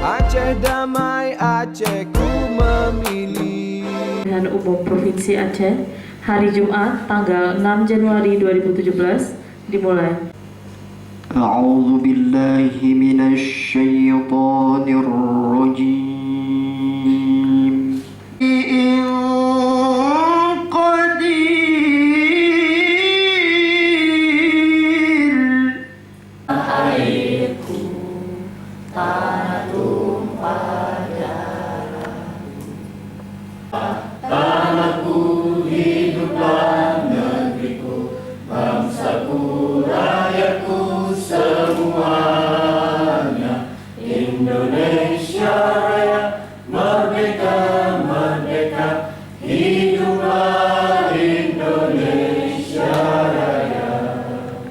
Aceh damai, Aceh ku memilih. Pemilihan Umum Provinsi Aceh hari Jumat tanggal 6 Januari 2017 dimulai. A'udzu billahi minasyaitonir rajim.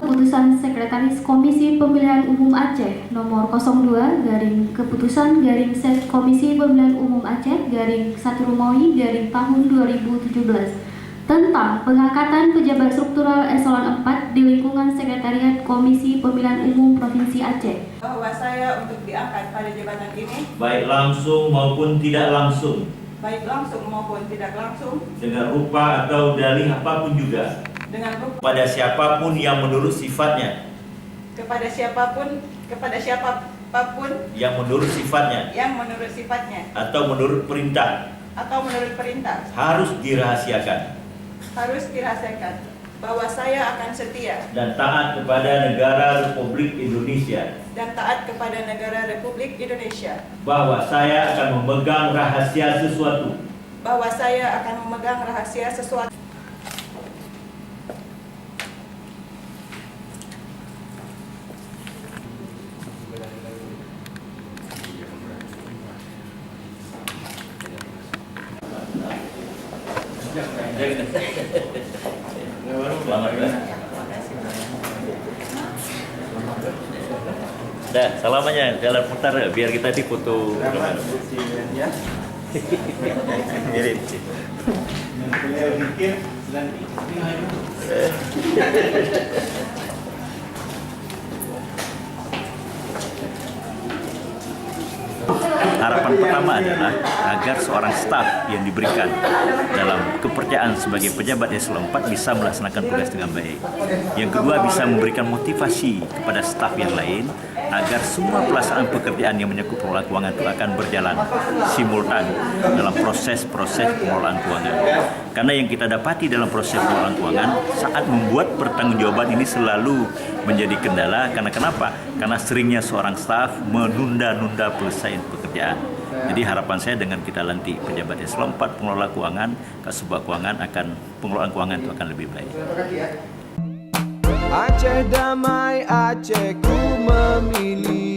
Keputusan Sekretaris Komisi Pemilihan Umum Aceh nomor 02 garing keputusan garing Set Komisi Pemilihan Umum Aceh garing 1 Romawi garing tahun 2017 tentang pengangkatan pejabat struktural eselon 4 di lingkungan Sekretariat Komisi Pemilihan Umum Provinsi Aceh. Bahwa saya untuk diangkat pada jabatan ini, baik langsung maupun tidak langsung, dengan rupa atau dalih apapun juga, dengan rupa pada siapapun yang menurut sifatnya, kepada siapapun yang menurut sifatnya, atau menurut perintah, harus dirahasiakan, bahwa saya akan setia dan taat kepada negara Republik Indonesia, bahwa saya akan memegang rahasia sesuatu, Dah, selamanya jalan putar biar kita difoto. Harapan pertama adalah agar seorang staf yang diberikan dalam kepercayaan sebagai pejabat eselon 4 bisa melaksanakan tugas dengan baik. Yang kedua, bisa memberikan motivasi kepada staf yang lain agar semua pelaksanaan pekerjaan yang menyangkut pengelolaan keuangan itu akan berjalan simultan dalam proses pengelolaan keuangan. Karena yang kita dapati dalam proses pengelolaan keuangan saat membuat pertanggungjawaban ini selalu menjadi kendala. Karena kenapa? Karena seringnya seorang staf menunda-nunda penyelesaian pekerjaan. Jadi harapan saya dengan kita lantik pejabat eselon 4 pengelola keuangan ke sebuah keuangan pengelolaan keuangan itu akan lebih baik. Aceh damai, Aceh ku memilih.